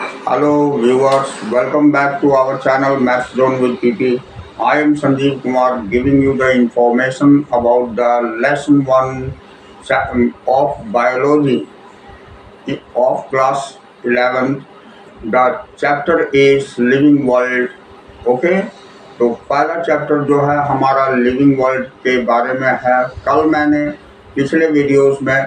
Hello viewers, welcome back to our channel Maths Zone with PP. I am Sanjeev Kumar giving you the information about the lesson 1 of biology of class 11. The chapter is living world. Okay, तो पहला chapter जो है हमारा living world के बारे में है। कल मैंने पिछले वीडियोस में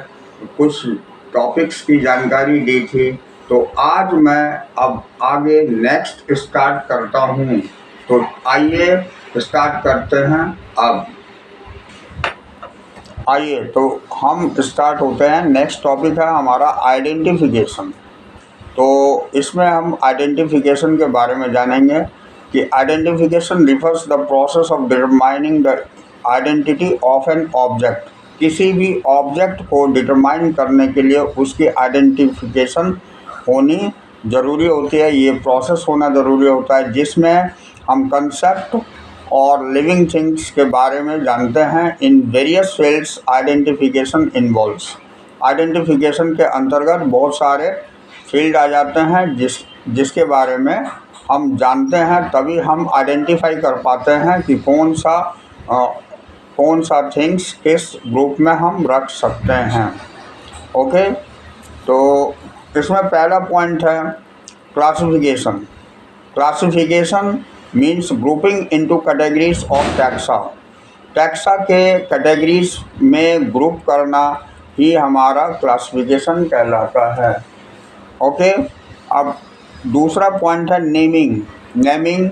कुछ टॉपिक्स की जानकारी दी थी, तो आज मैं अब आगे नेक्स्ट स्टार्ट करता हूँ। तो आइए स्टार्ट करते हैं। अब आइए तो हम स्टार्ट होते हैं। नेक्स्ट टॉपिक है हमारा आइडेंटिफिकेशन। तो इसमें हम आइडेंटिफिकेशन के बारे में जानेंगे कि identification refers the process of determining the identity of an object. किसी भी ऑब्जेक्ट को डिटरमाइन करने के लिए उसकी आइडेंटिफिकेशन होनी ज़रूरी होती है। ये प्रोसेस होना ज़रूरी होता है जिसमें हम कंसेप्ट और लिविंग थिंग्स के बारे में जानते हैं। In various fields identification involves. Identification के अंतर्गत बहुत सारे फील्ड आ जाते हैं जिसके बारे में हम जानते हैं, तभी हम आइडेंटिफाई कर पाते हैं कि कौन सा थिंग्स किस ग्रुप में हम रख सकते हैं। ओके, तो इसमें पहला पॉइंट है classification. Classification means grouping into categories of taxa. Taxa के कैटेगरीज में ग्रुप करना ही हमारा क्लासिफिकेशन कहलाता है। ओके, अब दूसरा पॉइंट है naming. Naming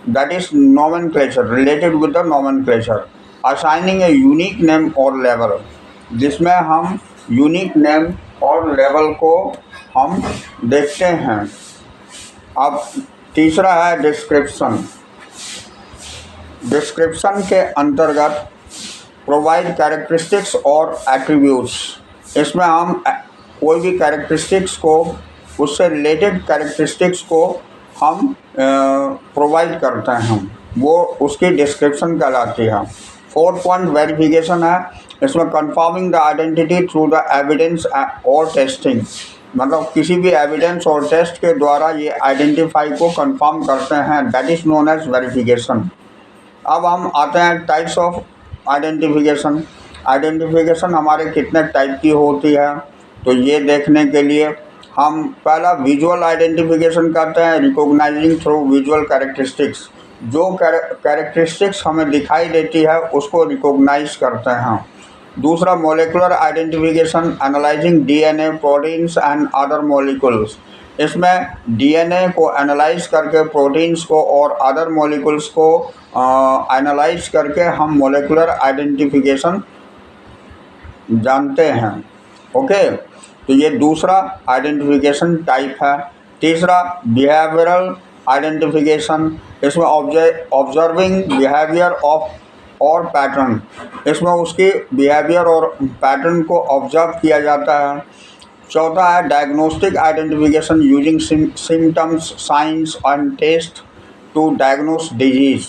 that is nomenclature, related with the nomenclature, assigning A unique name और लेवल, जिसमें हम यूनिक नेम और लेवल को हम देखते हैं। अब तीसरा है डिस्क्रिप्शन। डिस्क्रिप्शन के अंतर्गत प्रोवाइड कैरेक्टरिस्टिक्स और एट्रीब्यूट्स। इसमें हम कोई भी कैरेक्टरिस्टिक्स को, उससे रिलेटेड कैरेक्टरिस्टिक्स को हम प्रोवाइड करते हैं, वो उसकी डिस्क्रिप्शन कहलाती है। फोर्थ पॉइंट वेरिफिकेशन है। इसमें confirming the identity through the evidence और टेस्टिंग, मतलब किसी भी एविडेंस और टेस्ट के द्वारा ये आइडेंटिफाई को कंफर्म करते हैं, that is known as verification. अब हम आते हैं टाइप्स ऑफ आइडेंटिफिकेशन। आइडेंटिफिकेशन हमारे कितने टाइप की होती है, तो ये देखने के लिए हम पहला विजुअल आइडेंटिफिकेशन करते हैं, रिकॉग्नाइजिंग थ्रू विजुअल कैरेक्टरिस्टिक्स। जो कैरेक्टरिस्टिक्स हमें दिखाई देती है उसको रिकॉग्नाइज करते हैं। दूसरा molecular identification, analysing DNA, proteins and other molecules. इसमें डीएनए को एनालाइज करके, प्रोटीन्स को और अदर मॉलिक्यूल्स को एनालाइज करके हम मॉलिक्यूलर आइडेंटिफिकेशन जानते हैं। ओके, तो ये दूसरा आइडेंटिफिकेशन टाइप है। तीसरा बिहेवियरल आइडेंटिफिकेशन। इसमें ऑब्जर्विंग बिहेवियर ऑफ और पैटर्न, इसमें उसकी बिहेवियर और पैटर्न को ऑब्जर्व किया जाता है। चौथा है diagnostic identification, using symptoms, science and test to diagnose disease,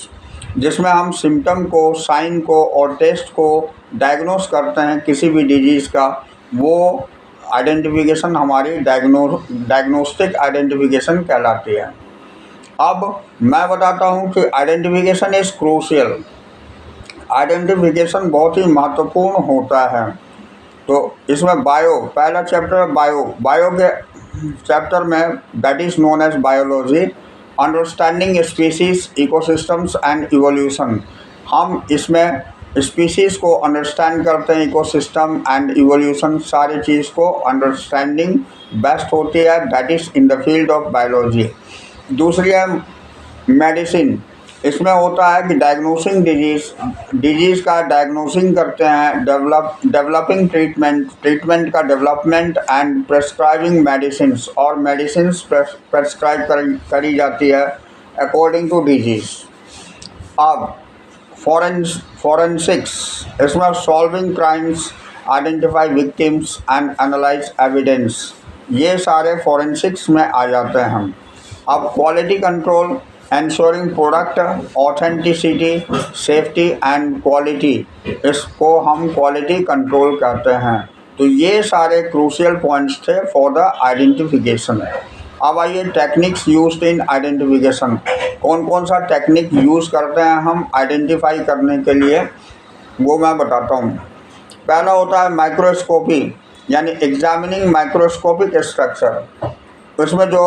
जिसमें हम सिम्टम को, साइन को और टेस्ट को डायग्नोस करते हैं किसी भी डिजीज़ का। वो आइडेंटिफिकेशन हमारी डायग्नोस्टिक आइडेंटिफिकेशन कहलाती है। अब मैं बताता हूँ कि आइडेंटिफिकेशन इज़ क्रूशियल। आइडेंटिफिकेशन बहुत ही महत्वपूर्ण होता है। तो इसमें बायो, पहला चैप्टर बायो के चैप्टर में that is known as biology, understanding species, ecosystems and evolution. हम इसमें स्पीसीज़ को अंडरस्टैंड करते हैं, इकोसिस्टम एंड इवोल्यूशन, सारी चीज़ को अंडरस्टैंडिंग बेस्ट होती है, that is in the field of biology. दूसरी है मेडिसिन। इसमें होता है कि डायग्नोसिंग डिजीज़ का डायग्नोसिंग करते हैं, डेवलपिंग ट्रीटमेंट का डेवलपमेंट एंड प्रेस्क्राइबिंग मेडिसिन्स, और मेडिसिन्स प्रेस्क्राइब करी जाती है अकॉर्डिंग टू डिजीज़। अब फॉरेंसिक्स, इसमें solving crimes, identify victims and analyse evidence, ये सारे फॉरेंसिक्स में आ जाते हैं। अब quality control, ensuring product authenticity, safety and quality, इसको हम क्वालिटी कंट्रोल कहते हैं। तो ये सारे क्रूशियल पॉइंट्स थे फॉर द आइडेंटिफिकेशन। अब आइए टेक्निक्स यूज्ड इन आइडेंटिफिकेशन। कौन कौन सा टेक्निक यूज़ करते हैं हम आइडेंटिफाई करने के लिए, वो मैं बताता हूँ। पहला होता है माइक्रोस्कोपी, यानी एग्जामिनिंग माइक्रोस्कोपिक स्ट्रक्चर। उसमें जो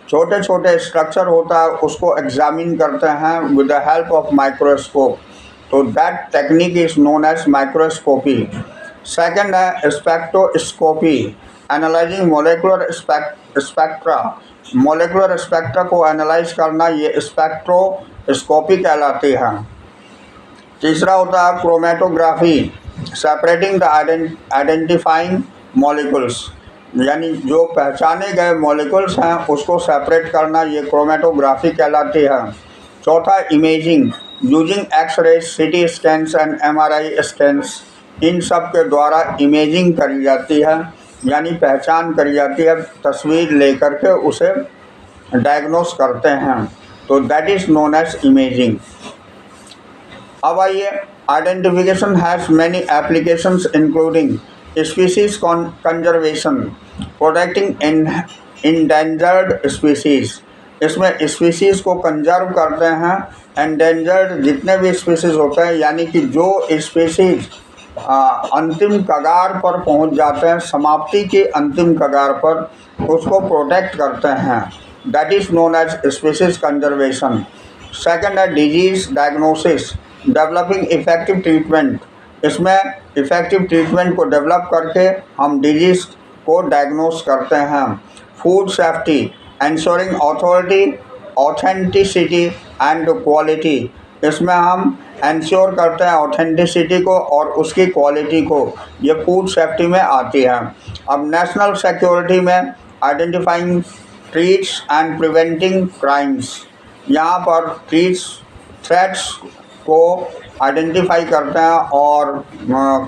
छोटे छोटे स्ट्रक्चर होता है उसको एग्जामिन करते हैं with the help of microscope, तो that technique is known as microscopy. Second है spectroscopy, analysing molecular spectra. Molecular spectra को एनालाइज करना ये स्पेक्ट्रोस्कोपी कहलाती है। तीसरा होता है chromatography, separating the identifying molecules, यानी जो पहचाने गए मॉलिक्यूल्स हैं उसको सेपरेट करना, ये क्रोमेटोग्राफी कहलाती है। चौथा इमेजिंग, यूजिंग एक्सरे, सीटी स्कैन्स एंड एमआरआई स्कैन्स, इन सब के द्वारा इमेजिंग करी जाती है, यानी पहचान करी जाती है, तस्वीर लेकर के उसे डायग्नोस करते हैं, तो that is known as imaging. अब आइए identification has many applications including species conservation, protecting endangered species. इसमें स्पीसीज़ को कंजर्व करते हैं, एंडेंजर्ड जितने भी स्पीसीज़ होते हैं, यानी कि जो स्पीसीज अंतिम कगार पर पहुंच जाते हैं, समाप्ति के अंतिम कगार पर, उसको प्रोटेक्ट करते हैं, that is known as species conservation. Second है disease diagnosis, developing effective treatment. इसमें इफ़ेक्टिव ट्रीटमेंट को डेवलप करके हम डिजीज़ को डायग्नोस करते हैं। Food safety, ensuring authenticity and quality. इसमें हम एंश्योर करते हैं ऑथेंटिसिटी को और उसकी क्वालिटी को, ये फूड सेफ्टी में आती है। अब नेशनल सिक्योरिटी में identifying threats and preventing crimes, यहाँ पर थ्रेट्स को आइडेंटिफाई करते हैं और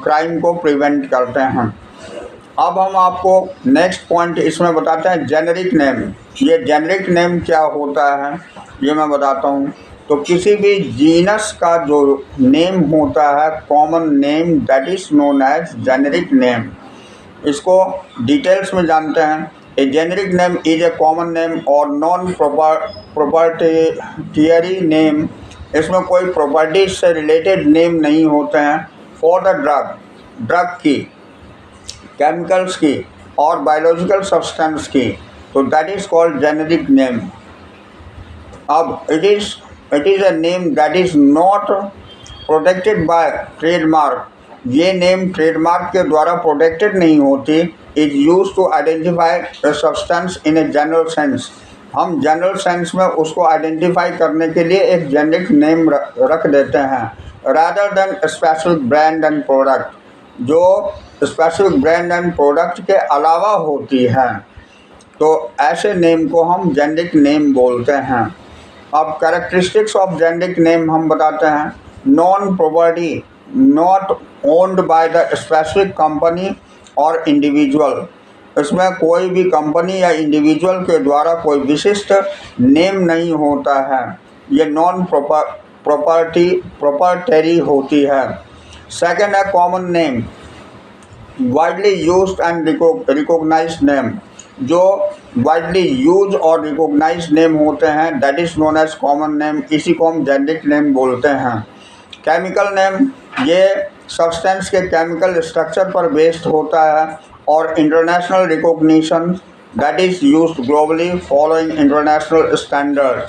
क्राइम को प्रिवेंट करते हैं। अब हम आपको नेक्स्ट पॉइंट इसमें बताते हैं जेनेरिक नेम। ये जेनेरिक नेम क्या होता है ये मैं बताता हूँ। तो किसी भी जीनस का जो नेम होता है, common name, that is known as generic name. इसको डिटेल्स में जानते हैं। A generic name is a common name और नॉन प्रोपर्टियरी नेम। इसमें कोई प्रॉपर्टीज से रिलेटेड नेम नहीं होते हैं। फॉर द ड्रग की, केमिकल्स की और बायोलॉजिकल सब्सटेंस की, तो that is called generic name. अब it is a name that is not protected by trademark. ये नेम ट्रेडमार्क के द्वारा प्रोटेक्टेड नहीं होती। Is use to identify a substance in a general sense. हम जनरल सेंस में उसको आइडेंटिफाई करने के लिए एक जेनेरिक नेम रख देते हैं, rather than specific brand and product, जो स्पेसिफिक ब्रांड एंड प्रोडक्ट के अलावा होती है। तो ऐसे नेम को हम जेनेरिक नेम बोलते हैं। अब कैरेक्टरिस्टिक्स ऑफ जेनेरिक नेम हम बताते हैं। Non property, not owned by the specific company और इंडिविजुअल। इसमें कोई भी कंपनी या इंडिविजुअल के द्वारा कोई विशिष्ट नेम नहीं होता है। ये नॉन प्रॉपर्टरी होती है। सेकंड है common name, widely used and recognised name. जो वाइडली यूज और रिकॉग्नाइज्ड नेम होते हैं, that is known as common name. इसी को हम जेनेरिक नेम बोलते हैं। केमिकल नेम, ये सब्सटेंस के केमिकल स्ट्रक्चर पर बेस्ड होता है और international recognition, that is used globally following international standard.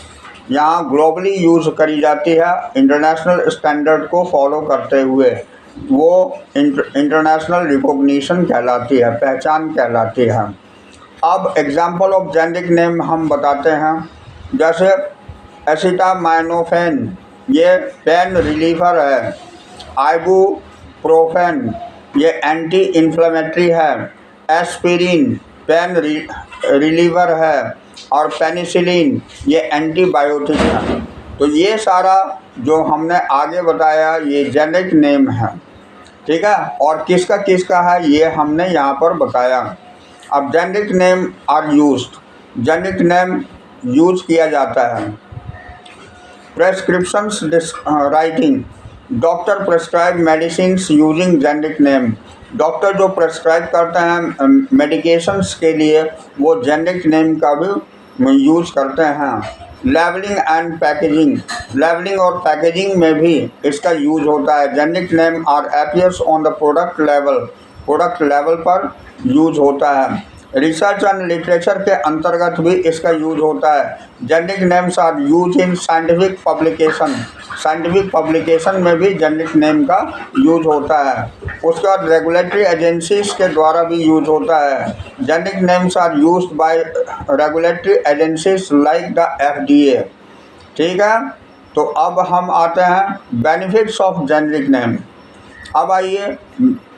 यहाँ ग्लोबली यूज़ करी जाती है इंटरनेशनल स्टैंडर्ड को फॉलो करते हुए, वो इंटरनेशनल रिकॉग्निशन कहलाती है, पहचान कहलाती है। अब एग्जाम्पल ऑफ जेनेरिक नेम हम बताते हैं, जैसे एसिटामाइनोफेन, ये पेन रिलीवर है। आइबुप्रोफेन, ये एंटी इन्फ्लेमेटरी है। एस्पिरिन, पेन रिलीवर है। और पेनिसिलिन, ये एंटीबायोटिक है। तो ये सारा जो हमने आगे बताया ये जेनेरिक नेम है, ठीक है। और किसका किसका है ये हमने यहाँ पर बताया। अब generic name are used, generic name use किया जाता है। Prescriptions writing, doctor prescribe medicine using generic name. Doctor जो प्रेस्क्राइब करते हैं मेडिकेशंस के लिए वो जेनेरिक नेम का भी यूज़ करते हैं। लेबलिंग एंड पैकेजिंग, लेबलिंग और पैकेजिंग में भी इसका यूज़ होता है। Generic name are appears on the product level पर यूज़ होता है। रिसर्च एंड लिटरेचर के अंतर्गत भी इसका यूज होता है। Generic names are use in scientific publication में भी जेनेरिक नेम का यूज होता है। उसके बाद रेगुलेटरी एजेंसीज के द्वारा भी यूज होता है। Generic names are used by regulatory agencies like the FDA। ठीक है, तो अब हम आते हैं बेनिफिट्स ऑफ जेनेरिक नेम। अब आइए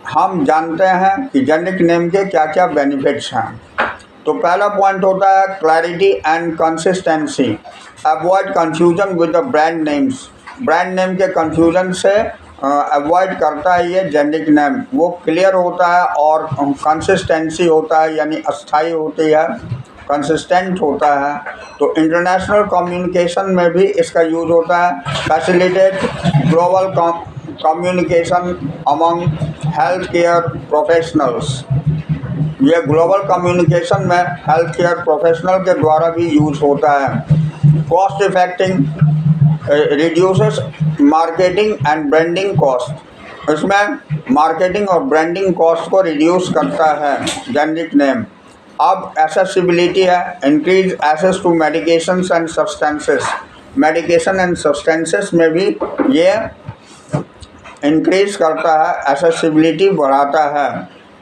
हम जानते हैं कि जेनेरिक नेम के क्या क्या बेनिफिट्स हैं। तो पहला पॉइंट होता है clarity and consistency, avoid confusion with the brand names. Brand name के कंफ्यूजन से अवॉइड करता है ये जेनेरिक नेम। वो क्लियर होता है और कंसिस्टेंसी होता है, यानी अस्थायी होती है, कंसिस्टेंट होता है। तो इंटरनेशनल कम्युनिकेशन में भी इसका यूज होता है। Facilitate global communication among health care professionals. ये ग्लोबल कम्युनिकेशन में हेल्थ केयर प्रोफेशनल के द्वारा भी यूज होता है। Cost effective, reduces marketing and branding cost. इसमें मार्केटिंग और ब्रांडिंग कॉस्ट को रिड्यूस करता है जेनेरिक नेम। अब एक्सेसिबिलिटी है, increase access to medications and substances. Medication and substances में भी ये इंक्रीज करता है, एक्सेसिबिलिटी बढ़ाता है।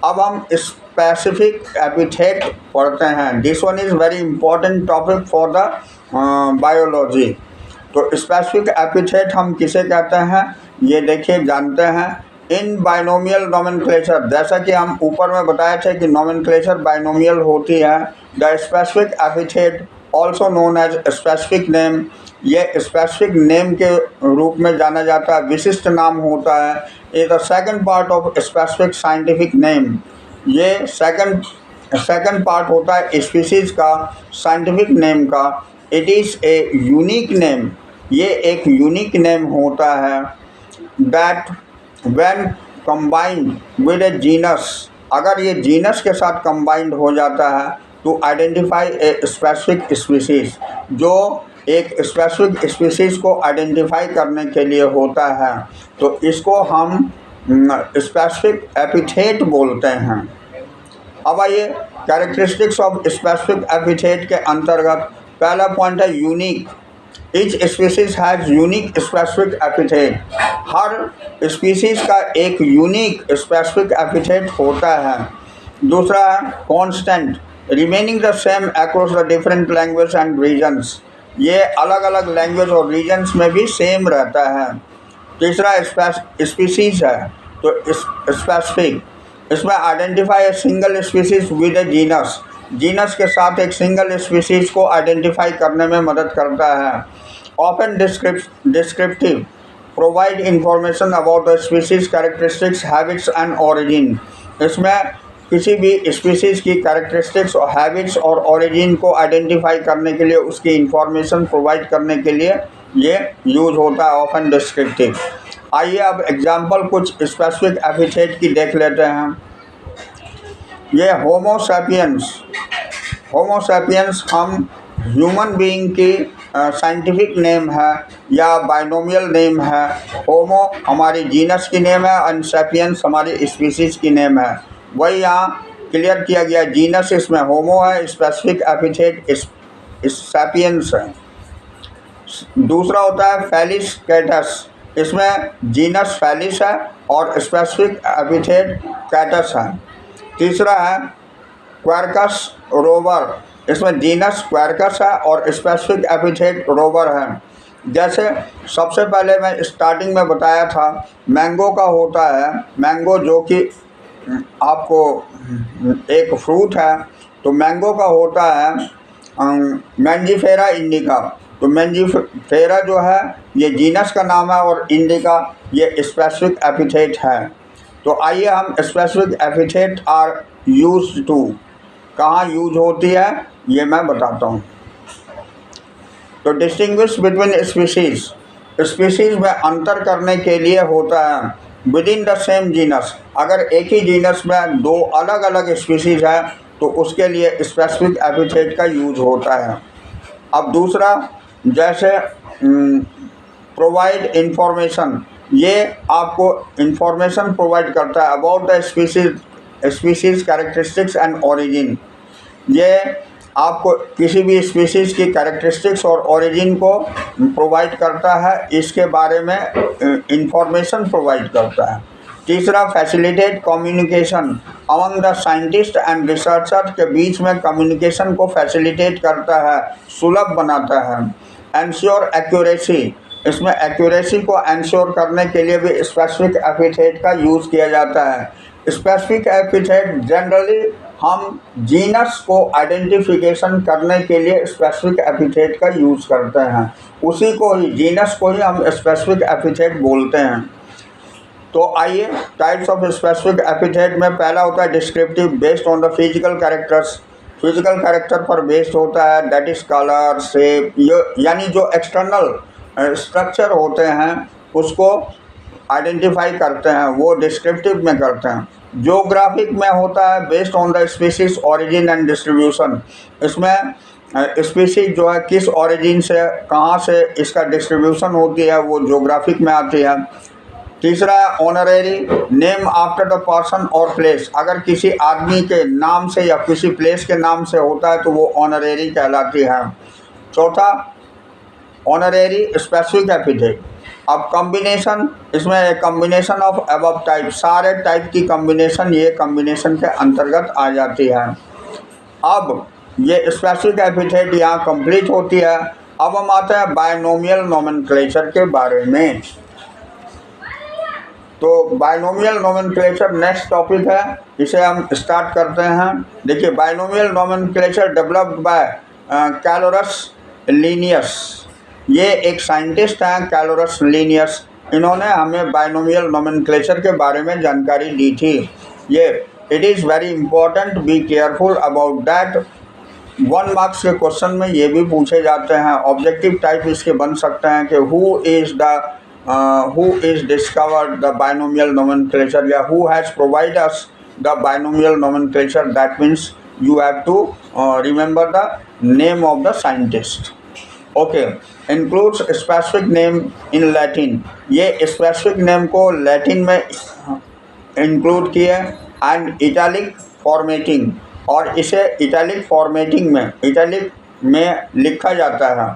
अब हम स्पेसिफिक एपिथेट पढ़ते हैं। This one is very important topic for the biology. तो स्पेसिफिक एपिथेट हम किसे कहते हैं, ये देखिए जानते हैं। इन बाइनोमियल नोमेनक्लेचर, जैसा कि हम ऊपर में बताए थे कि नोमेनक्लेचर बाइनोमियल होती है। The specific epithet also known as specific name, ये स्पेसिफिक नेम के रूप में जाना जाता है, विशिष्ट नाम होता है। Is the second part of specific scientific name. ये सेकंड पार्ट होता है स्पीसीज का साइंटिफिक नेम का। It is a unique name, ये एक यूनिक नेम होता है। That when combined with a genus, अगर ये जीनस के साथ कंबाइंड हो जाता है to identify a specific species, जो एक स्पेसिफिक स्पीसीज को आइडेंटिफाई करने के लिए होता है, तो इसको हम स्पेसिफिक एपिथेट बोलते हैं। अब आइए कैरेक्टरिस्टिक्स ऑफ स्पेसिफिक एपिथेट के अंतर्गत पहला पॉइंट है unique. Each species has unique specific epithet. हर स्पीसीज का एक यूनिक स्पेसिफिक एपिथेट होता है। दूसरा है constant, remaining the same across the different language and regions, ये अलग अलग लैंग्वेज और रीजन्स में भी सेम रहता है। तीसरा स्पीसीज है, तो स्पेसिफिक, इसमें identify a single species with a genus, genus के साथ एक सिंगल स्पीसीज को आइडेंटिफाई करने में मदद करता है। Often descriptive, provide information about the species characteristics, habits and origin. इसमें किसी भी स्पीसीज़ की कैरेक्टरिस्टिक्स और हैबिट्स और ओरिजिन को आइडेंटिफाई करने के लिए, उसकी इंफॉर्मेशन प्रोवाइड करने के लिए ये यूज़ होता है ऑफन डिस्क्रिप्टिव। आइए अब एग्जांपल कुछ स्पेसिफिक एपिथेट की देख लेते हैं। ये होमो सैपियंस हम ह्यूमन बीइंग की साइंटिफिक नेम है या बाइनोमियल नेम है। होमो हमारी जीनस की नेम है और सैपियंस हमारी स्पीसीज़ की नेम है। वही यहाँ क्लियर किया गया, जीनस इसमें होमो है, स्पेसिफिक एपिथेट सैपियंस है। दूसरा होता है फेलिस कैटस, इसमें जीनस फेलिस है और स्पेसिफिक एपिथेट कैटस है। तीसरा है क्वार्कस रोवर, इसमें जीनस क्वार्कस है और स्पेसिफिक एपिथेट रोवर है। जैसे सबसे पहले मैं स्टार्टिंग में बताया था मैंगो का होता है, मैंगो जो कि आपको एक फ्रूट है, तो मैंगो का होता है मैंजीफेरा इंडिका। तो मैंजीफेरा जो है ये जीनस का नाम है और इंडिका ये स्पेसिफिक एपिथेट है। तो आइए हम specific epithet are used to, कहाँ यूज होती है ये मैं बताता हूँ। तो डिस्टिंग्विश बिटवीन स्पीसीज, स्पीसीज में अंतर करने के लिए होता है। With in the same genus, अगर एक ही जीनस में दो अलग अलग स्पीसीज है तो उसके लिए स्पेसिफिक एपिथेट का यूज होता है। अब दूसरा, जैसे प्रोवाइड इंफॉर्मेशन, ये आपको इंफॉर्मेशन प्रोवाइड करता है about the species characteristics and origin. ये आपको किसी भी स्पीसीज की कैरेक्टरिस्टिक्स और ओरिजिन को प्रोवाइड करता है, इसके बारे में इंफॉर्मेशन प्रोवाइड करता है। तीसरा, facilitate communication among the scientist and researcher, के बीच में कम्युनिकेशन को फैसिलिटेट करता है, सुलभ बनाता है। एंश्योर एक्यूरेसी, इसमें एक्यूरेसी को एंश्योर करने के लिए भी स्पेसिफिक एपिथेट का यूज़ किया जाता है। स्पेसिफिक एपिथेट जनरली हम जीनस को आइडेंटिफिकेशन करने के लिए स्पेसिफिक एपिथेट का यूज़ करते हैं, उसी को ही, जीनस को ही हम स्पेसिफिक एपिथेट बोलते हैं। तो आइए, टाइप्स ऑफ स्पेसिफिक एपिथेट में पहला होता है descriptive, based on the physical characters, physical character पर बेस्ड होता है, दैट इज कलर, शेप, यानी जो एक्सटर्नल स्ट्रक्चर होते हैं उसको आइडेंटिफाई करते हैं, वो डिस्क्रिप्टिव में करते हैं। ज्योग्राफिक में होता है based on the species origin and distribution, इसमें स्पीसीज जो है किस ओरिजिन से, कहाँ से इसका डिस्ट्रीब्यूशन होती है, वो ज्योग्राफिक में आती है। तीसरा है honorary, name after the person और प्लेस, अगर किसी आदमी के नाम से या किसी प्लेस के नाम से होता है तो वो ऑनरेरी कहलाती है। चौथा, ऑनरेरी स्पेसिफिक एपिथेट। अब कॉम्बिनेशन, इसमें एक कॉम्बिनेशन ऑफ अबव टाइप, सारे टाइप की कॉम्बिनेशन ये कॉम्बिनेशन के अंतर्गत आ जाती है। अब ये स्पेसिफिक एपिथेट यहाँ कंप्लीट होती है। अब हम आते हैं बायनोमियल नोमेनक्लेचर के बारे में। तो बायनोमियल नोमेनक्लेचर नेक्स्ट टॉपिक है, इसे हम स्टार्ट करते हैं। देखिए, binomial nomenclature developed by Carolus Linnaeus, ये एक साइंटिस्ट हैं कैलोरस लिनियस, इन्होंने हमें बायनोमियल नोमेनक्लेचर के बारे में जानकारी दी थी। ये it is very important, be careful about that. 1 marks के क्वेश्चन में ये भी पूछे जाते हैं, ऑब्जेक्टिव टाइप इसके बन सकते हैं कि who is discovered the binomial nomenclature, या who has provided us the binomial nomenclature, that means you have to remember the name of the scientist. Okay, includes specific name in Latin, ये specific name को Latin में include किए, and italic formatting, और इसे italic formatting में, italic में लिखा जाता है।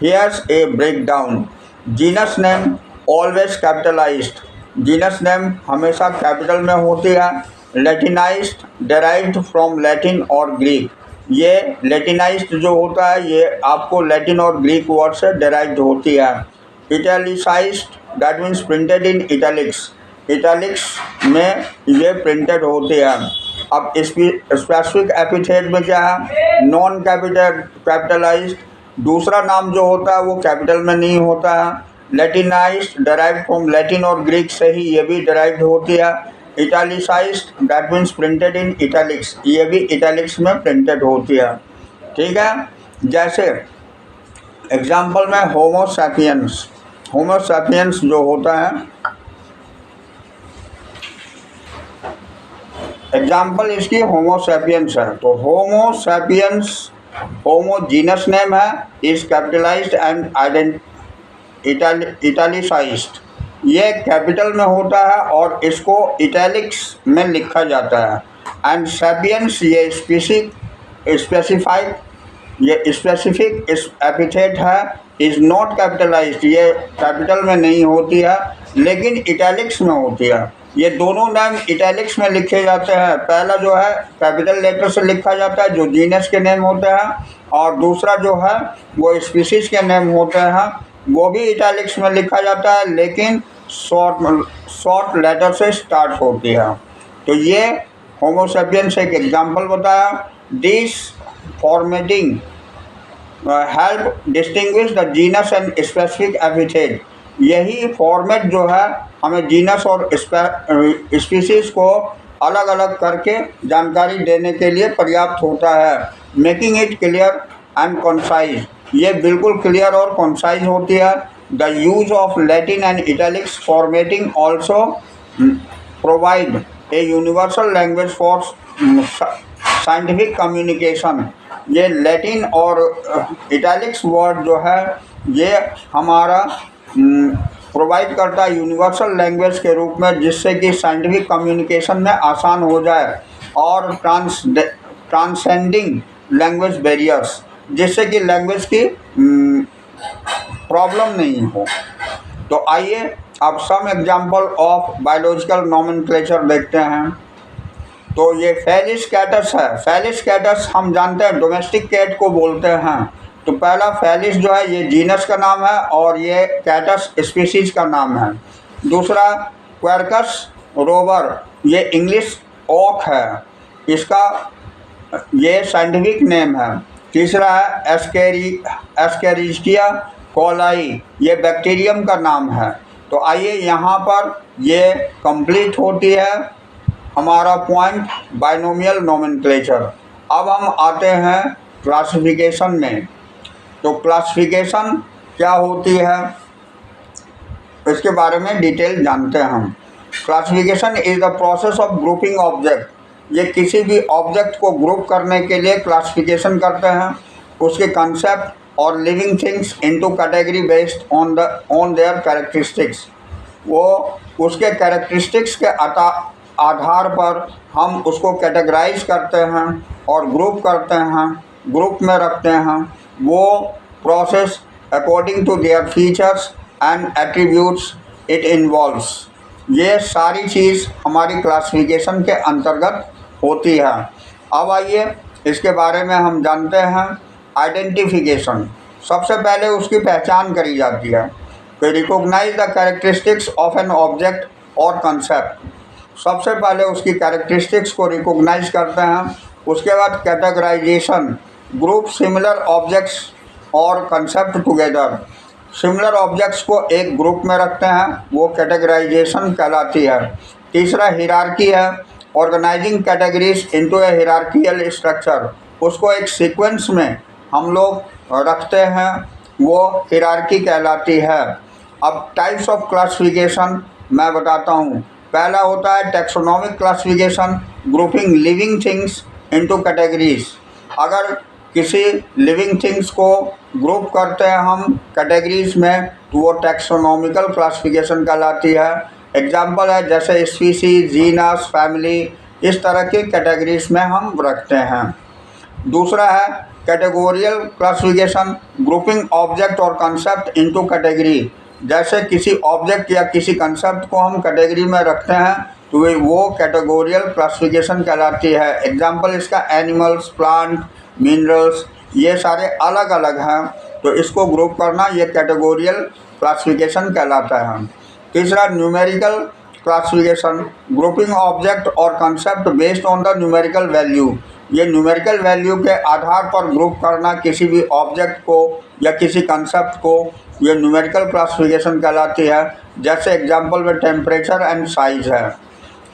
Here's a breakdown. Genus name always capitalised, genus name हमेशा कैपिटल में होती है। लैटिनाइज्ड, डेराइव्ड फ्रॉम लैटिन और ग्रीक, ये लैटिनाइज्ड जो होता है ये आपको लैटिन और ग्रीक वर्ड से डेराइव्ड होती है। Italicised, that means printed in italics, italics में ये प्रिंटेड होती है। अब स्पेसिफिक एपिथेट में क्या है, नॉन कैपिटलाइज्ड, दूसरा नाम जो होता है वो कैपिटल में नहीं होता है। लैटिनाइज्ड, डेराइव्ड फ्रॉम लैटिन और ग्रीक से ही ये भी डेराइव्ड होती है। Italicised, that means printed in italics, ये भी इटैलिक्स में प्रिंटेड होती है। ठीक है, जैसे एग्जाम्पल में होमो सैपियंस, होमो सैपियंस जो होता है, एग्जाम्पल इसकी होमो सैपियंस है। तो होमो सैपियंस, होमो जीनस नेम है, इज कैपिटलाइज्ड एंड इटैलिसाइज्ड, ये कैपिटल में होता है और इसको इटैलिक्स में लिखा जाता है। एंड सैपियंस, ये स्पेसिफाइड, ये स्पेसिफिक एपिथेट है, इज़ नॉट कैपिटलाइज्ड, ये कैपिटल में नहीं होती है लेकिन इटैलिक्स में होती है। ये दोनों नेम इटैलिक्स में लिखे जाते हैं, पहला जो है कैपिटल लेटर से लिखा जाता है जो जीनस के नेम होते हैं, और दूसरा जो है वो स्पीसीज के नेम होते हैं, वो भी इटैलिक्स में लिखा जाता है लेकिन शॉर्ट लेटर से स्टार्ट होती है। तो ये होमो सैपियंस एक एग्जाम्पल बताया। This formatting help distinguish the genus and specific epithet, यही फॉर्मेट जो है हमें जीनस और स्पीसीज को अलग अलग करके जानकारी देने के लिए पर्याप्त होता है। Making it clear and concise, ये बिल्कुल क्लियर और कॉन्साइज होती है। The use of Latin and italics formatting also provide a universal language for scientific communication. ये लैटिन और इटैलिक्स वर्ड जो है ये हमारा प्रोवाइड करता है यूनिवर्सल लैंग्वेज के रूप में, जिससे कि साइंटिफिक कम्युनिकेशन में आसान हो जाए, और ट्रांसेंडिंग लैंग्वेज बैरियर्स, जिससे कि लैंग्वेज की प्रॉब्लम नहीं हो। तो आइए अब some example of biological nomenclature देखते हैं। तो ये फेलिस कैटस है। फेलिस कैटस हम जानते हैं डोमेस्टिक कैट को बोलते हैं। तो पहला फेलिस जो है ये जीनस का नाम है और ये कैटस स्पीसीज का नाम है। दूसरा क्वेरकस रोवर, ये इंग्लिश ओक है, इसका ये साइंटिफिक नेम है। तीसरा है एस्केरिस्टिया कोलाई, ये बैक्टीरियम का नाम है। तो आइए यहाँ पर ये कंप्लीट होती है हमारा पॉइंट बाइनोमियल नोमेनक्लेचर। अब हम आते हैं क्लासिफिकेशन में। तो क्लासिफिकेशन क्या होती है इसके बारे में डिटेल जानते हैं हम। Classification is the process of grouping object. ये किसी भी ऑब्जेक्ट को ग्रुप करने के लिए क्लासिफिकेशन करते हैं, उसके कंसेप्ट और living things into category based on their characteristics. वो उसके कैरेक्टरिस्टिक्स के आधार पर हम उसको कैटेगराइज करते हैं और ग्रुप करते हैं, ग्रुप में रखते हैं। वो process according to their features and attributes it involves. ये सारी चीज़ हमारी क्लासिफिकेशन के अंतर्गत होती है। अब आइए इसके बारे में हम जानते हैं आइडेंटिफिकेशन। सबसे पहले उसकी पहचान करी जाती है कि recognise the characteristics of an object और कंसेप्ट। सबसे पहले उसकी कैरेक्टरिस्टिक्स को रिकॉग्नाइज करते हैं। उसके बाद कैटेगराइजेशन, ग्रुप सिमिलर ऑब्जेक्ट्स और कंसेप्ट टुगेदर। सिमिलर ऑब्जेक्ट्स को एक ग्रुप में रखते हैं, वो कैटेगराइजेशन कहलाती है। तीसरा हिरार्की है, ऑर्गेनाइजिंग कैटेगरीज इनटू ए हिरार्कियल स्ट्रक्चर। उसको एक सीक्वेंस में हम लोग रखते हैं, वो हिरार्की कहलाती है। अब टाइप्स ऑफ क्लासिफिकेशन मैं बताता हूँ। पहला होता है taxonomic classification, grouping living things into categories. अगर किसी लिविंग थिंग्स को ग्रुप करते हैं हम कैटेगरीज में तो वो टैक्सोनॉमिकल क्लासिफिकेशन कहलाती है। एग्जाम्पल है जैसे स्पीसीज, जीनस, फैमिली, इस तरह की कैटेगरीज में हम रखते हैं। दूसरा है कैटेगोरियल क्लासिफिकेशन, ग्रुपिंग ऑब्जेक्ट और कंसेप्ट इनटू कैटेगरी। जैसे किसी ऑब्जेक्ट या किसी कंसेप्ट को हम कैटेगरी में रखते हैं तो वो कैटेगोरियल क्लासिफिकेशन कहलाती है। एग्जाम्पल इसका एनिमल्स, प्लांट, मिनरल्स, ये सारे अलग अलग हैं, तो इसको ग्रुप करना ये कैटेगोरियल क्लासिफिकेशन कहलाता है। तीसरा न्यूमेरिकल क्लासिफिकेशन, ग्रुपिंग ऑब्जेक्ट और concept based on the numerical value. ये न्यूमेरिकल वैल्यू के आधार पर ग्रुप करना किसी भी ऑब्जेक्ट को या किसी कंसेप्ट को, ये न्यूमेरिकल क्लासिफिकेशन कहलाती है। जैसे एग्जाम्पल में टेम्परेचर एंड साइज है।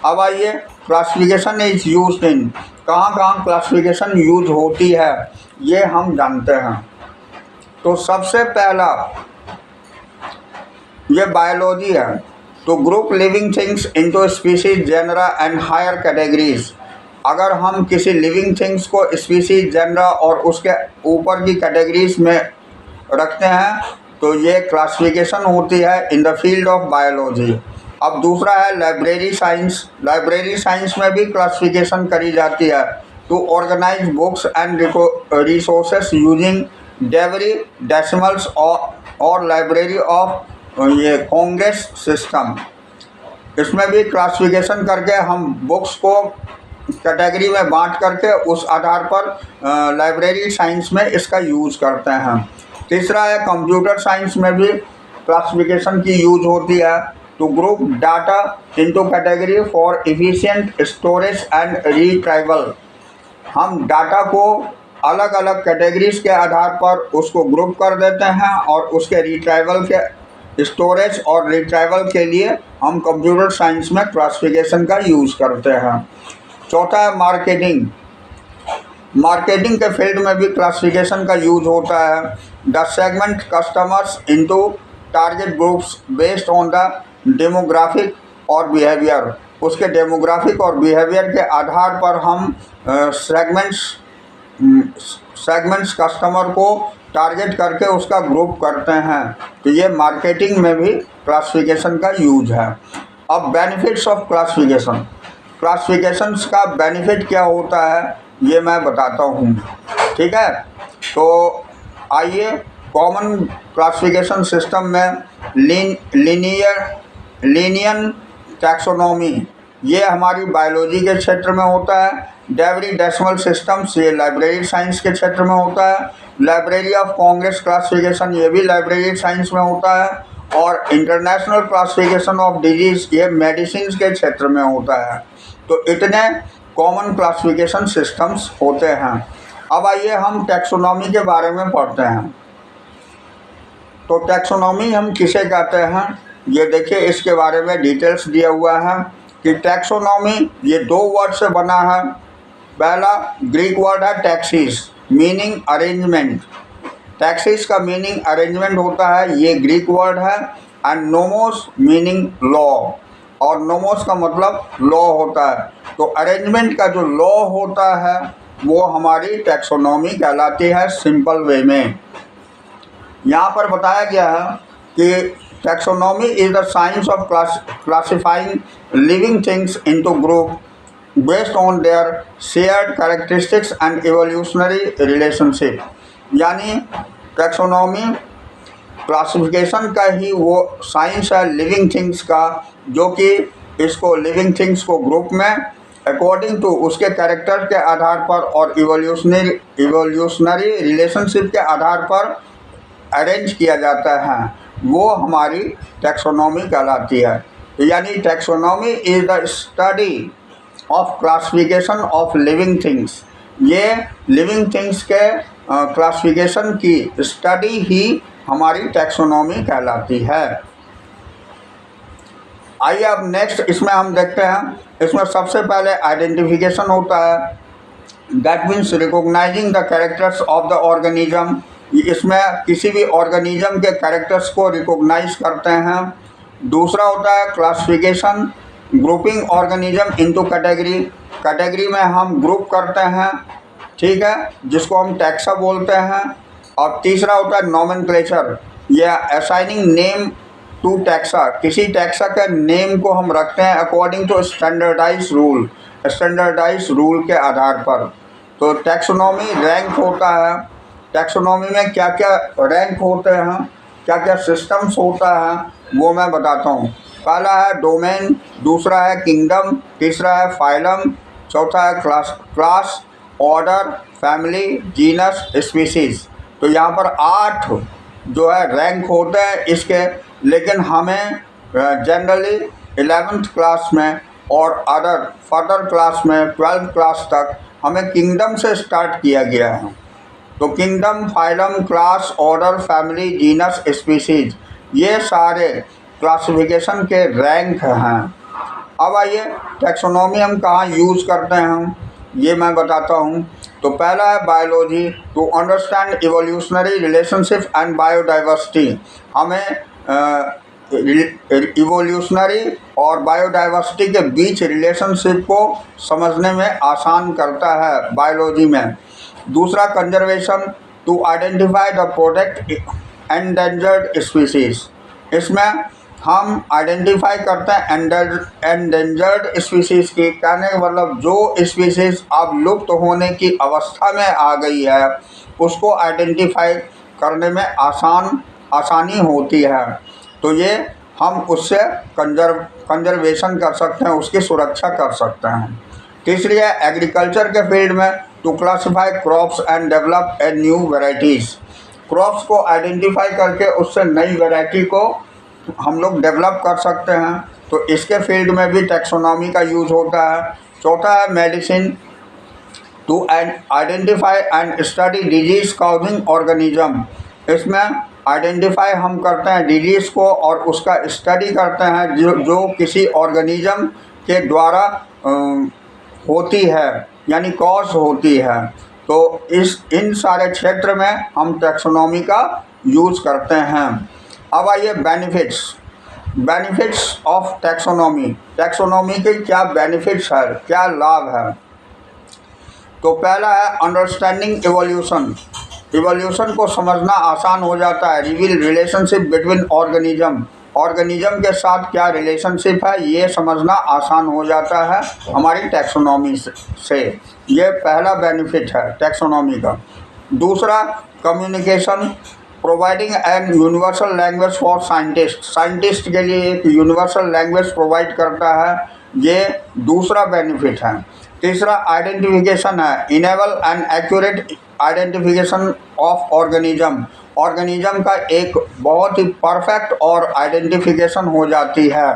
अब आइए क्लासिफिकेशन इज यूज्ड इन, कहाँ कहाँ क्लासिफिकेशन यूज होती है ये हम जानते हैं। तो सबसे पहला ये बायोलॉजी है। तो group living things into species, genera and higher categories. अगर हम किसी लिविंग थिंग्स को स्पीसीज, जेनरा और उसके ऊपर की कैटेगरीज में रखते हैं तो ये क्लासिफिकेशन होती है in the field of biology. अब दूसरा है लाइब्रेरी साइंस। लाइब्रेरी साइंस में भी क्लासिफिकेशन करी जाती है to organise books and resources using Dewey decimals और लाइब्रेरी ऑफ ये कांग्रेस सिस्टम। इसमें भी क्लासिफिकेशन करके हम बुक्स को कैटेगरी में बांट करके उस आधार पर लाइब्रेरी साइंस में इसका यूज़ करते हैं। तीसरा है कंप्यूटर साइंस में भी क्लासिफिकेशन की यूज होती है to group data into category for efficient storage and retrieval. हम डाटा को अलग अलग कैटेगरीज के आधार पर उसको ग्रुप कर देते हैं और उसके रिट्राइवल के स्टोरेज और रिट्राइवल के लिए हम कंप्यूटर साइंस में क्लासिफिकेशन का यूज़ करते हैं। चौथा है मार्केटिंग। मार्केटिंग के फील्ड में भी क्लासिफिकेशन का यूज होता है। The segment customers into target groups based on the demographic और बिहेवियर, उसके डेमोग्राफिक और बिहेवियर के आधार पर हम सेगमेंट्स कस्टमर को टारगेट करके उसका ग्रुप करते हैं। तो ये मार्केटिंग में भी क्लासिफिकेशन का यूज है। अब बेनिफिट्स ऑफ क्लासिफिकेशन, क्लासिफिकेशंस का बेनिफिट क्या होता है ये मैं बताता हूँ, ठीक है। तो आइए, कॉमन क्लासिफिकेशन सिस्टम में लीनियन टैक्सोनॉमी, ये हमारी बायोलॉजी के क्षेत्र में होता है। डेवरी डेसिमल सिस्टम्स, ये लाइब्रेरी साइंस के क्षेत्र में होता है। लाइब्रेरी ऑफ कांग्रेस क्लासिफिकेशन, ये भी लाइब्रेरी साइंस में होता है। और इंटरनेशनल क्लासिफिकेशन ऑफ डिजीज, ये मेडिसिन के क्षेत्र में होता है। तो इतने कॉमन क्लासिफिकेशन सिस्टम्स होते हैं। अब आइए हम टैक्सोनॉमी के बारे में पढ़ते हैं। तो टैक्सोनॉमी हम किसे कहते हैं, ये देखिए, इसके बारे में डिटेल्स दिया हुआ है कि टैक्सोनॉमी ये दो वर्ड से बना है। पहला ग्रीक वर्ड है टैक्सिस, मीनिंग अरेंजमेंट। टैक्सिस का मीनिंग अरेंजमेंट होता है, ये ग्रीक वर्ड है। एंड नोमोस मीनिंग लॉ, और नोमोस का मतलब लॉ होता है। तो अरेंजमेंट का जो लॉ होता है वो हमारी टैक्सोनॉमी कहलाती है, सिंपल वे में। यहाँ पर बताया गया है कि taxonomy is the science of classifying living things into group based on their shared characteristics and evolutionary relationship. यानी टैक्सोनॉमी क्लासिफिकेशन का ही वो साइंस है लिविंग थिंग्स का, जो कि इसको लिविंग थिंग्स को ग्रुप में अकॉर्डिंग टू उसके कैरेक्टर के आधार पर और इवोल्यूशनरी रिलेशनशिप के आधार पर अरेंज किया जाता है, वो हमारी टैक्सोनॉमी कहलाती है। यानी taxonomy is the study of classification of living things, ये लिविंग थिंग्स के क्लासिफिकेशन की स्टडी ही हमारी टैक्सोनॉमी कहलाती है। आइए अब नेक्स्ट इसमें हम देखते हैं। इसमें सबसे पहले आइडेंटिफिकेशन होता है, that means recognising the characters of the organism. इसमें किसी भी ऑर्गेनिज्म के कैरेक्टर्स को रिकॉग्नाइज करते हैं। दूसरा होता है classification, grouping organism into category, category में हम ग्रुप करते हैं, ठीक है, जिसको हम टैक्सा बोलते हैं। और तीसरा होता है नॉमेनक्लेचर, या असाइनिंग नेम टू टैक्सा, किसी टैक्सा के नेम को हम रखते हैं according to standardise rule, standardise rule के आधार पर। तो टैक्सोनॉमी रैंक होता है, टैक्सोनॉमी में क्या क्या रैंक होते हैं, क्या क्या सिस्टम्स होता है, वो मैं बताता हूँ। पहला है डोमेन, दूसरा है किंगडम, तीसरा है फाइलम, चौथा है class, order, family, genus, species. तो यहाँ पर 8 जो है रैंक होते हैं इसके, लेकिन हमें जनरली 11th क्लास में और अदर फर्दर क्लास में 12th क्लास तक हमें किंगडम से स्टार्ट किया गया है। तो kingdom, phylum, class, order, family, genus, species, ये सारे क्लासिफिकेशन के रैंक हैं। अब आइए टैक्सोनॉमी हम कहाँ यूज़ करते हैं ये मैं बताता हूँ। तो पहला है biology, to understand evolutionary relationship and biodiversity. हमें इवोल्यूशनरी और बायोडाइवर्सिटी के बीच रिलेशनशिप को समझने में आसान करता है बायोलॉजी में। दूसरा conservation, to identify the protect endangered species. इसमें हम आइडेंटिफाई करते हैं एंडेंजर्ड स्पीसीज की, कहने का मतलब जो स्पीसीज अब लुप्त होने की अवस्था में आ गई है उसको आइडेंटिफाई करने में आसानी होती है। तो ये हम उससे कंजर्वेशन कर सकते हैं, उसकी सुरक्षा कर सकते हैं। तीसरी है एग्रीकल्चर के फील्ड में, to classify crops and develop a new varieties. Crops को आइडेंटिफाई करके उससे नई वैरायटी को हम लोग डेवलप कर सकते हैं। तो इसके फील्ड में भी टैक्सोनॉमी का यूज़ होता है। चौथा है medicine, to identify and study disease causing organism. इसमें आइडेंटिफाई हम करते हैं डिजीज़ को और उसका स्टडी करते हैं जो किसी ऑर्गेनिज्म के द्वारा होती है, यानी कॉज होती है। तो इन सारे क्षेत्र में हम टैक्सोनॉमी का यूज़ करते हैं। अब आइए benefits. Benefits of taxonomy, taxonomy के क्या बेनिफिट्स है, क्या लाभ है। तो पहला है अंडरस्टैंडिंग इवोल्यूशन, इवोल्यूशन को समझना आसान हो जाता है। Reveal relationship between organism, organism के साथ क्या रिलेशनशिप है ये समझना आसान हो जाता है हमारी टैक्सोनॉमी से। ये पहला बेनिफिट है टैक्सोनॉमी का। दूसरा communication, providing N universal language for scientist, scientist के लिए एक यूनिवर्सल लैंग्वेज प्रोवाइड करता है, ये दूसरा बेनिफिट है। तीसरा आइडेंटिफिकेशन है, enable and accurate identification of organism, organism का एक बहुत ही परफेक्ट और आइडेंटिफिकेशन हो जाती है।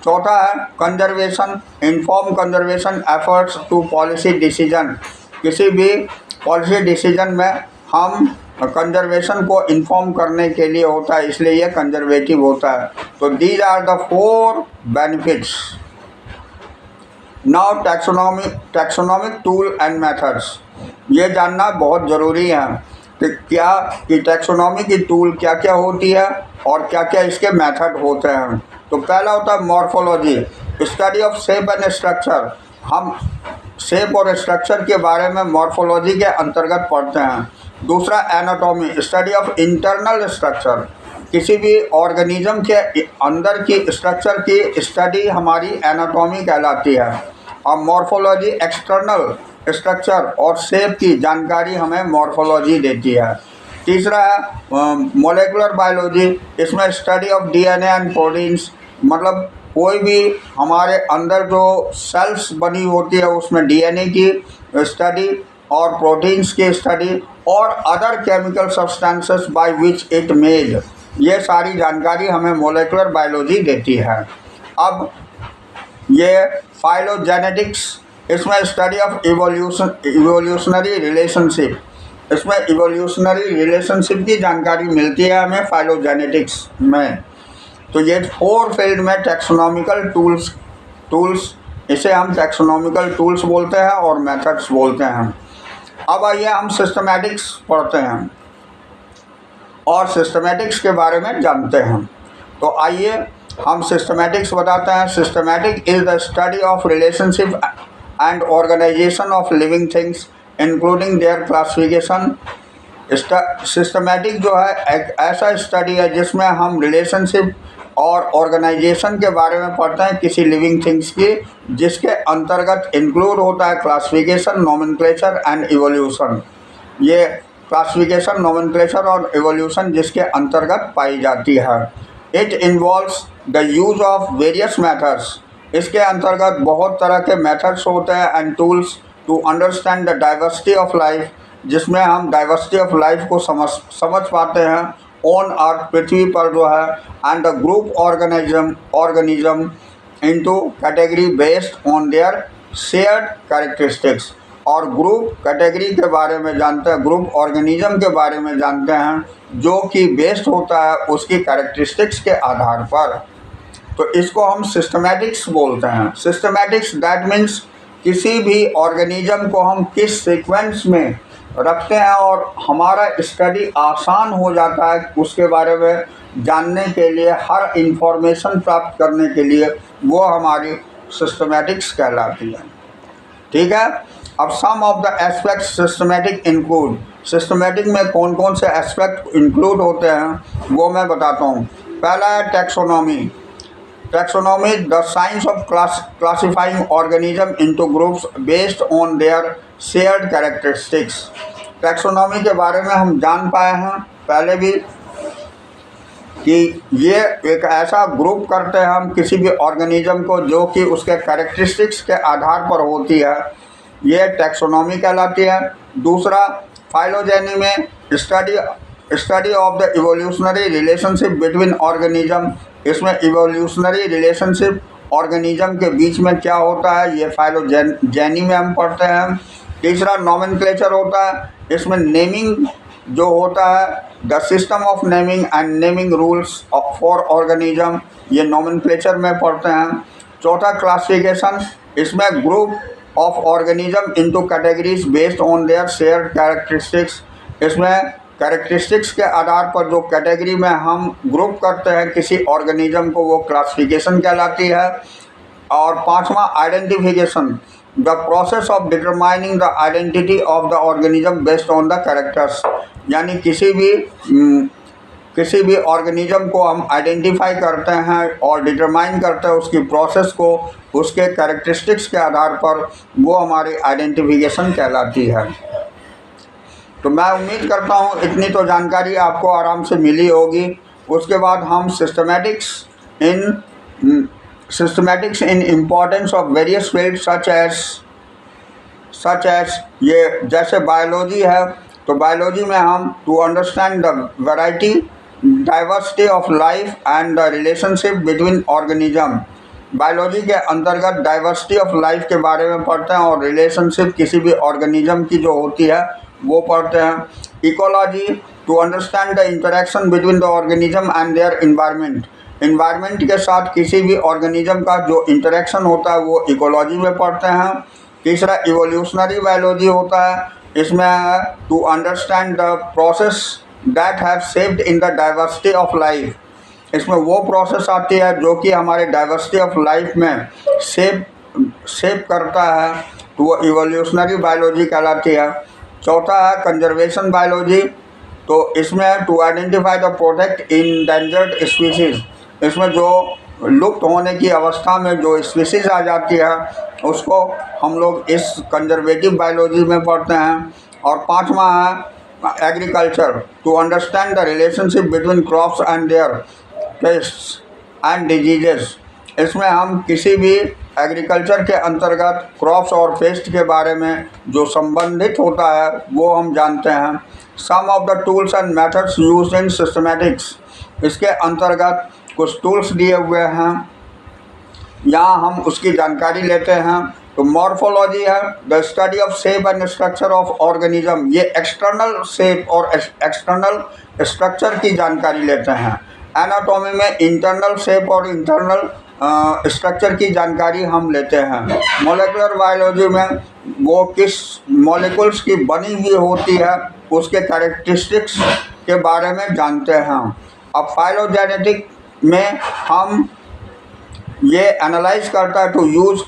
चौथा है conservation, inform conservation efforts to policy decision, किसी भी पॉलिसी डिसीजन में हम कंजर्वेशन को इन्फॉर्म करने के लिए होता है, इसलिए यह कंजर्वेटिव होता है। तो these are the 4 benefits. Now taxonomic tool and methods, ये जानना बहुत ज़रूरी है कि टैक्सोनॉमी की टूल क्या क्या होती है और क्या क्या इसके मेथड होते हैं। तो पहला होता है morphology, study of shape and structure, हम शेप और स्ट्रक्चर के बारे में मॉर्फोलॉजी के अंतर्गत पढ़ते हैं। दूसरा anatomy, study of internal structure, किसी भी ऑर्गेनिज्म के अंदर की स्ट्रक्चर की स्टडी हमारी एनाटॉमी कहलाती है। और मॉर्फोलॉजी एक्सटर्नल स्ट्रक्चर और शेप की जानकारी हमें मॉर्फोलॉजी देती है। तीसरा है मोलेकुलर बायोलॉजी, इसमें study of DNA and proteins, मतलब कोई भी हमारे अंदर जो सेल्स बनी होती है उसमें डीएनए की स्टडी और प्रोटीन्स की स्टडी और other chemical substances by which it made, ये सारी जानकारी हमें मोलेकुलर बायोलॉजी देती है। अब ये फाइलोजेनेटिक्स, इसमें स्टडी ऑफ इवोल्यूशनरी रिलेशनशिप, इसमें इवोल्यूशनरी रिलेशनशिप की जानकारी मिलती है हमें फाइलोजेनेटिक्स में। तो ये 4 फील्ड में टैक्सोनॉमिकल टूल्स, इसे हम टैक्सोनॉमिकल टूल्स बोलते हैं और मेथड्स बोलते हैं। अब आइए हम सिस्टमैटिक्स पढ़ते हैं और सिस्टमैटिक्स के बारे में जानते हैं। तो आइए हम सिस्टमैटिक्स बताते हैं। Systematic is the study of relationship and organisation of living things including their classification. Systematic जो है एक ऐसा स्टडी है जिसमें हम रिलेशनशिप और ऑर्गेनाइजेशन के बारे में पढ़ते हैं किसी लिविंग थिंग्स की, जिसके अंतर्गत इंक्लूड होता है क्लासिफिकेशन, नोमेनक्लेचर एंड इवोल्यूशन। ये क्लासिफिकेशन, नोमेनक्लेचर और इवोल्यूशन जिसके अंतर्गत पाई जाती है। It involves the use of various methods, इसके अंतर्गत बहुत तरह के मेथड्स होते हैं and tools to understand the diversity of life, जिसमें हम डाइवर्सिटी ऑफ लाइफ को समझ पाते हैं ऑन अर्थ, पृथ्वी पर जो है, and the group organism into category based on their shared characteristics, और ग्रुप कैटेगरी के बारे में जानते हैं, ग्रुप ऑर्गेनिज्म के बारे में जानते हैं जो कि बेस्ड होता है उसकी कैरेक्टरिस्टिक्स के आधार पर। तो इसको हम सिस्टमैटिक्स बोलते हैं। सिस्टमैटिक्स दैट मीन्स किसी भी ऑर्गेनिज्म को हम किस सीक्वेंस में रखते हैं और हमारा स्टडी आसान हो जाता है उसके बारे में जानने के लिए, हर इंफॉर्मेशन प्राप्त करने के लिए, वो हमारी सिस्टमैटिक्स कहलाती है। ठीक है। अब some of the aspects systematic include, systematic में कौन कौन से एस्पेक्ट इंक्लूड होते हैं वो मैं बताता हूँ। पहला है taxonomy. Taxonomy the science of classifying organism into groups based on their shared characteristics. Taxonomy के बारे में हम जान पाए हैं पहले भी कि ये एक ऐसा ग्रुप करते हैं हम किसी भी ऑर्गेनिज्म को जो कि उसके कैरेक्टरिस्टिक्स के आधार पर होती है, ये टैक्सोनॉमी कहलाती है। दूसरा फाइलोजेनी में study of the evolutionary relationship between organism, इसमें इवोल्यूशनरी रिलेशनशिप ऑर्गेनिज्म के बीच में क्या होता है ये फाइलोजेनी में हम पढ़ते हैं। तीसरा नोमेनक्लेचर होता है, इसमें नेमिंग जो होता है, the system of naming and naming rules for organism, ये नोमेनक्लेचर में पढ़ते हैं। चौथा क्लासिफिकेशन, इसमें group of organism into categories based on their shared characteristics, इसमें कैरेक्टरिस्टिक्स के आधार पर जो कैटेगरी में हम ग्रुप करते हैं किसी ऑर्गेनिज्म को, वो क्लासिफिकेशन कहलाती है। और पांचवा identification, the process of determining the identity of the organism based on the characters, यानी किसी भी ऑर्गेनिज्म को हम आइडेंटिफाई करते हैं और डिटरमाइन करते हैं उसकी प्रोसेस को, उसके कैरेक्टरिस्टिक्स के आधार पर, वो हमारी आइडेंटिफिकेशन कहलाती है। तो मैं उम्मीद करता हूँ इतनी तो जानकारी आपको आराम से मिली होगी। उसके बाद हम systematics in importance of various field such as ये जैसे बायोलॉजी है, तो बायोलॉजी में हम to understand the variety diversity of life and the relationship between organism, biology के अंतर्गत डाइवर्सिटी ऑफ लाइफ के बारे में पढ़ते हैं और रिलेशनशिप किसी भी ऑर्गेनिज्म की जो होती है वो पढ़ते हैं। Ecology, to understand the interaction between the organism and their environment, environment के साथ किसी भी ऑर्गेनिज्म का जो इंटरेक्शन होता है वो इकोलॉजी में पढ़ते हैं। तीसरा इवोल्यूशनरी बायोलॉजी होता है, इसमें to understand the process that have shaped in the diversity of life, इसमें वो प्रोसेस आती है जो कि हमारे डाइवर्सिटी ऑफ लाइफ में शेप करता है, तो वो इवोल्यूशनरी बायोलॉजी कहलाती है। चौथा है कंजर्वेशन बायोलॉजी, तो इसमें to identify the protect endangered species, इसमें जो लुप्त होने की अवस्था में जो स्पीसीज आ जाती है उसको हम लोग इस कंजर्वेटिव बायोलॉजी में पढ़ते हैं। और पांचवा है agriculture, to understand the relationship between crops and their pests and diseases, इसमें हम किसी भी एग्रीकल्चर के अंतर्गत क्रॉप्स और पेस्ट के बारे में जो संबंधित होता है वो हम जानते हैं। Some of the tools and methods used in systematics, इसके अंतर्गत कुछ टूल्स दिए हुए हैं, यहाँ हम उसकी जानकारी लेते हैं। तो मॉर्फोलॉजी है, the study of shape and structure of organism, ये एक्सटर्नल शेप और एक्सटर्नल स्ट्रक्चर की जानकारी लेते हैं। एनाटॉमी में इंटरनल शेप और इंटरनल स्ट्रक्चर की जानकारी हम लेते हैं। मोलेकुलर बायोलॉजी में वो किस मॉलिक्यूल्स की बनी हुई होती है उसके कैरेक्टरिस्टिक्स के बारे में जानते हैं। अब फाइलोजेनेटिक में हम ये एनालाइज करता है to use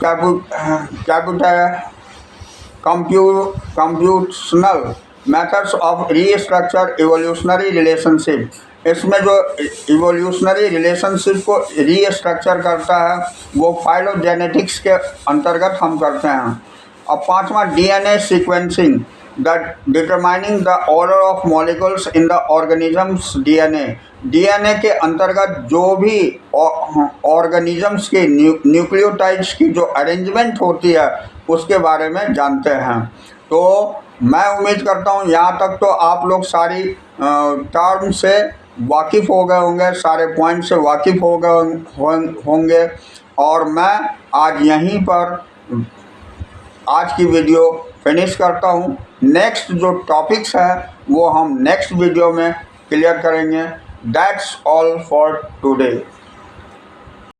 computational methods of restructure evolutionary relationship, इसमें जो इवोल्यूशनरी रिलेशनशिप को रीस्ट्रक्चर करता है वो फाइलोजेनेटिक्स के अंतर्गत हम करते हैं। अब पांचवा DNA sequencing, the determining the order of molecules in the organisms DNA के अंतर्गत जो भी ऑर्गेनिजम्स के न्यूक्लियोटाइड्स की जो अरेंजमेंट होती है उसके बारे में जानते हैं। तो मैं उम्मीद करता हूँ यहाँ तक तो आप लोग सारी टर्म से वाकिफ़ हो गए होंगे, सारे पॉइंट से वाकिफ़ हो गए होंगे। और मैं आज यहीं पर आज की वीडियो फिनिश करता हूँ। नेक्स्ट जो टॉपिक्स है वो हम नेक्स्ट वीडियो में क्लियर करेंगे। That's all for today.